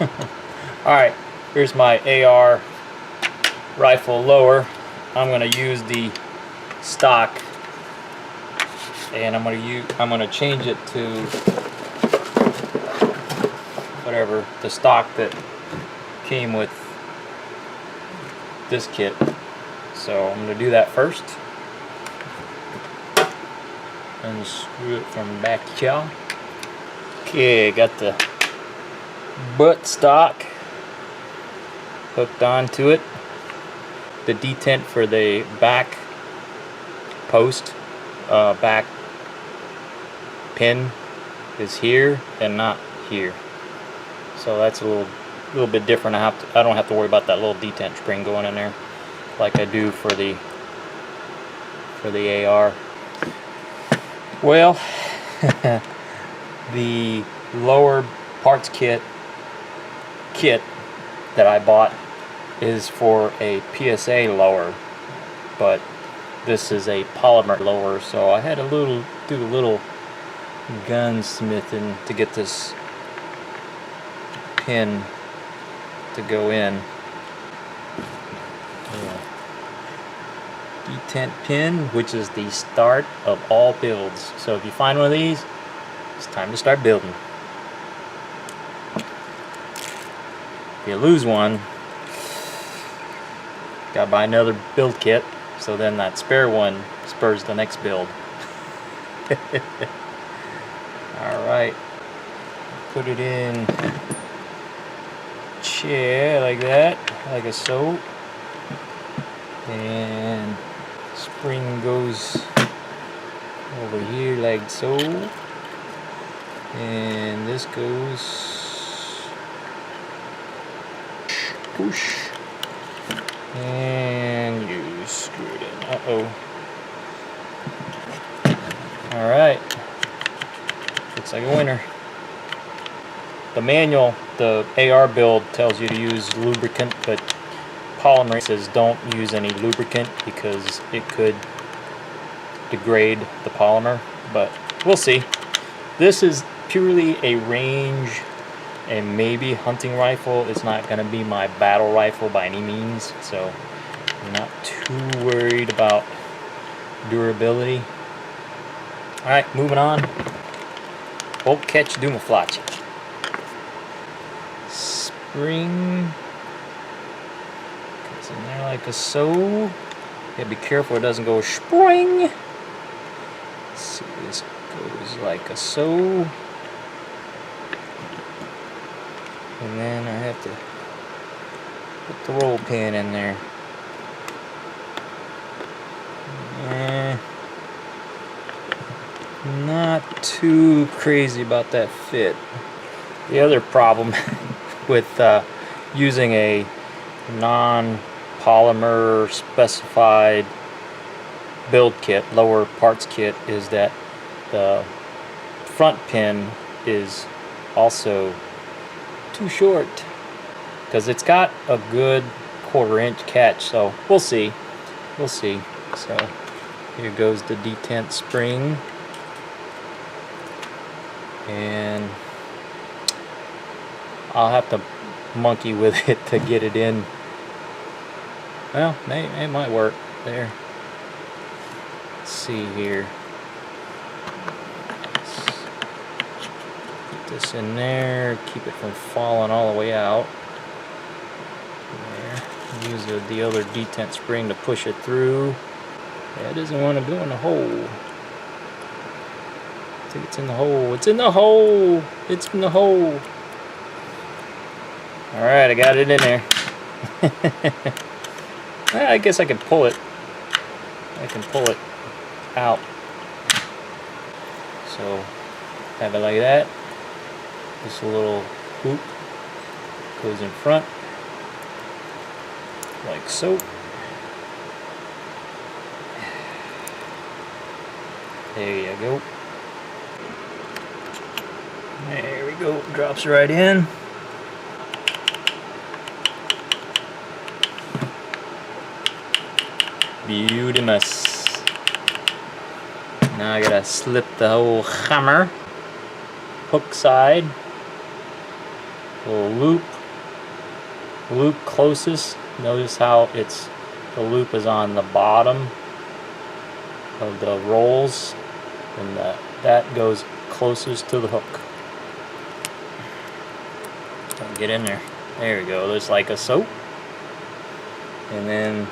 Alright, here's my AR rifle lower. I'm going to use the stock, and I'm going to change it to whatever the stock that came with this kit. So I'm going to do that first. Unscrew it from back here. Okay, got the butt stock hooked onto it. The detent for the back post, back pin is here and not here. So that's a little bit different. I don't have to worry about that little detent spring going in there like I do for the AR. Well, the lower parts kit that I bought is for a PSA lower, but this is a polymer lower, so I had to do a little gunsmithing to get this pin to go in. Yeah. Detent pin, which is the start of all builds. So if you find one of these, it's time to start building. If you lose one, gotta buy another build kit, so then that spare one spurs the next build. Alright, put it in chair like that, like a so, and spring goes over here like so, and this goes push, and you screw it in. Uh-oh. Alright, looks like a winner. The manual, the AR build, tells you to use lubricant, but polymer says don't use any lubricant because it could degrade the polymer, but we'll see. This is purely a range and maybe hunting rifle. It's not going to be my battle rifle by any means, so I'm not too worried about durability. Alright, moving on. Bolt catch Dumaflachi. Spring gets in there like a so. Gotta be careful it doesn't go spring. Let's see, this goes like a so. And then I have to put the roll pin in there. Not too crazy about that fit. The other problem with using a non-polymer specified build kit, lower parts kit, is that the front pin is also too short, because it's got a good 1/4 inch catch, so we'll see. So here goes the detent spring, and I'll have to monkey with it to get it in. Well, it might work there. Let's see here. Put this in there, keep it from falling all the way out. There. Use the other detent spring to push it through. Yeah, it doesn't want to go in the hole. I think it's in the hole. It's in the hole! It's in the hole! Alright, I got it in there. I guess I can pull it. I can pull it out. So, have it like that. This little hoop goes in front, like so. There you go. There we go. Drops right in. Beautimous. Now I gotta slip the whole hammer, hook side, little loop closest. Notice how the loop is on the bottom of the rolls, and that goes closest to the hook. Get in there. There we go. There's like a soap, and then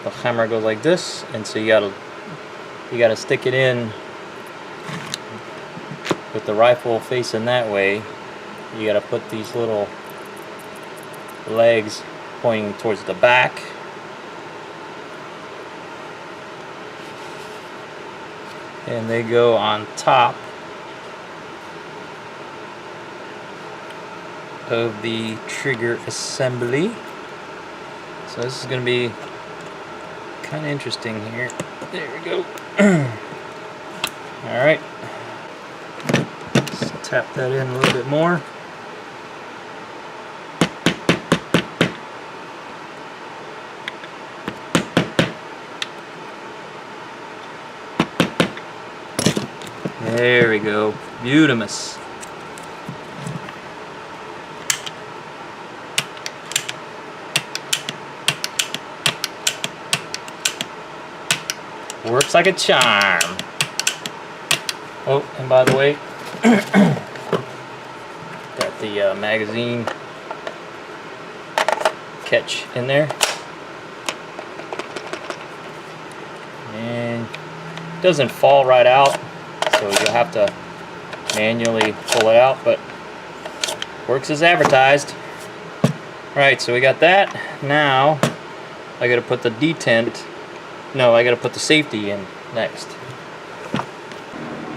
the hammer goes like this, and so you gotta stick it in with the rifle facing that way. You gotta put these little legs pointing towards the back. And they go on top of the trigger assembly. So this is going to be kind of interesting here. There we go. Alright. Let's tap that in a little bit more. There we go. Beautimous. Works like a charm. Oh, and by the way, got the magazine catch in there. And it doesn't fall right out, so you'll have to manually pull it out, but works as advertised. Right, so we got that. Now I gotta put the detent. No, I gotta put the safety in next.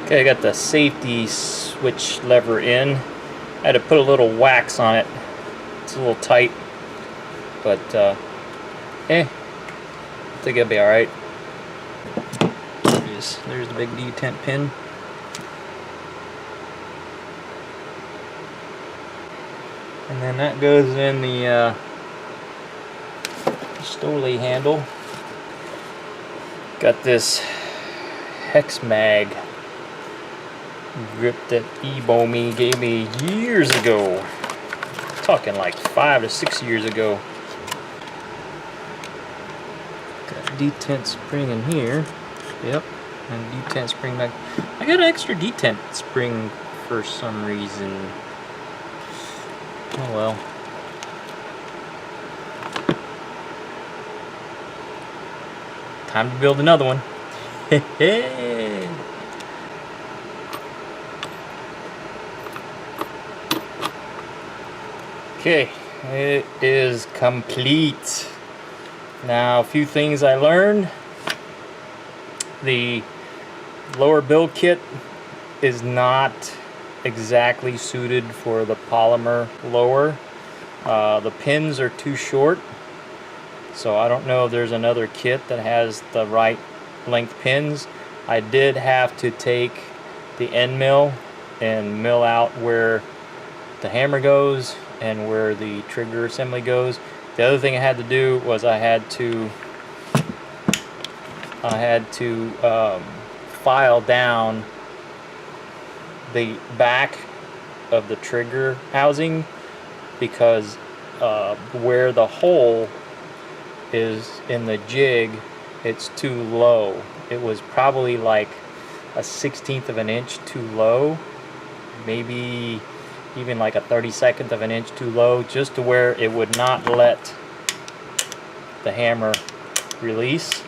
Okay, I got the safety switch lever in. I had to put a little wax on it. It's a little tight, but I think it'll be alright. There's the big detent pin. And then that goes in the Stoli handle. Got this hex mag grip that Ebomi gave me years ago. Talking like 5 to 6 years ago. Got detent spring in here. Yep, and detent spring back. I got an extra detent spring for some reason. Oh well. Time to build another one. Okay, it is complete. Now, a few things I learned. The lower build kit is not exactly suited for the polymer lower. The pins are too short. So I don't know if there's another kit that has the right length pins. I did have to take the end mill and mill out where the hammer goes and where the trigger assembly goes. The other thing I had to do was I had to file down the back of the trigger housing, because where the hole is in the jig, it's too low. It was probably like a 1/16 of an inch too low, maybe even like a 32nd of an inch too low, just to where it would not let the hammer release.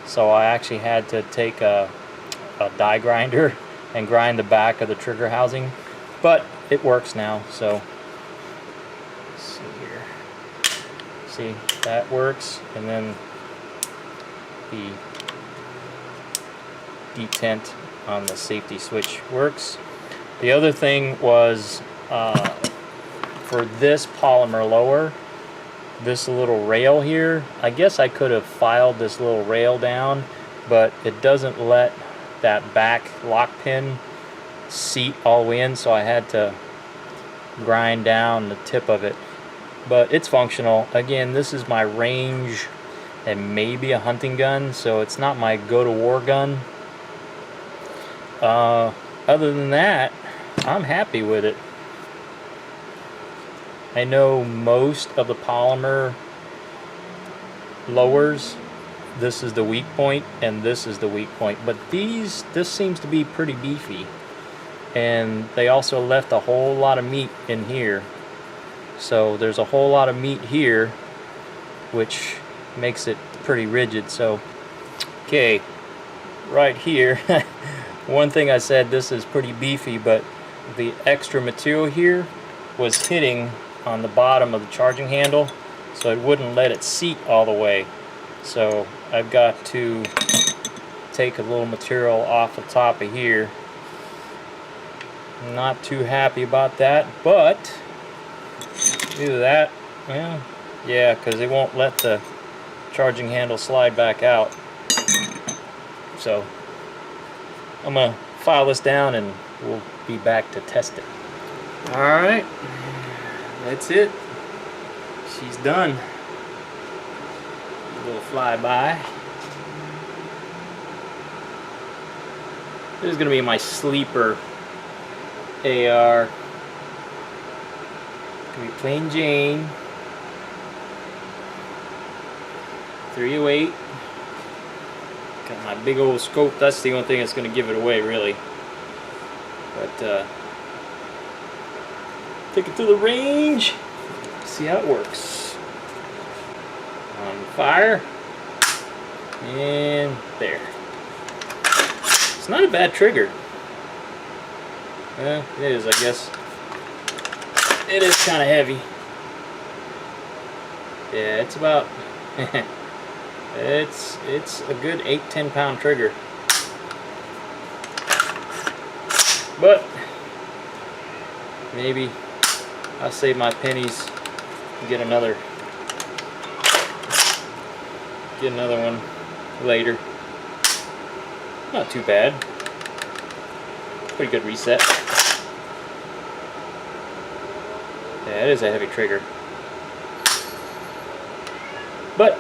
So I actually had to take a die grinder and grind the back of the trigger housing, but it works now. So let's see here. See, that works, and then the detent on the safety switch works. The other thing was for this polymer lower, this little rail here, I guess I could have filed this little rail down, but it doesn't let that back lock pin seat all the way in, so I had to grind down the tip of it. But it's functional. Again, this is my range and maybe a hunting gun, so it's not my go-to-war gun. Other than that, I'm happy with it. I know most of the polymer lowers, this is the weak point and this is the weak point, but this seems to be pretty beefy, and they also left a whole lot of meat in here, so there's a whole lot of meat here which makes it pretty rigid. So okay, right here one thing I said, this is pretty beefy, but the extra material here was hitting on the bottom of the charging handle, so it wouldn't let it seat all the way. So I've got to take a little material off the top of here. Not too happy about that, but either that, well, yeah, because it won't let the charging handle slide back out. So I'm gonna file this down and we'll be back to test it. Alright, that's it. She's done. A little flyby. This is gonna be my sleeper AR. Gonna be plain Jane. 308. Got my big old scope. That's the only thing that's gonna give it away, really. But take it to the range. See how it works. On fire. And there. It's not a bad trigger. Well, it is, I guess. It is kind of heavy. Yeah, it's about it's a good 8-10 pound trigger. But maybe I'll save my pennies and get another one later. Not too bad. Pretty good reset. Yeah, it is a heavy trigger. But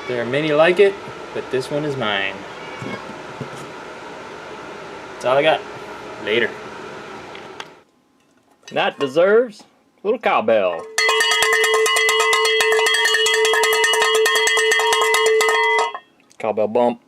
there are many like it, but this one is mine. That's all I got. Later. That deserves a little cowbell. Cowbell bump.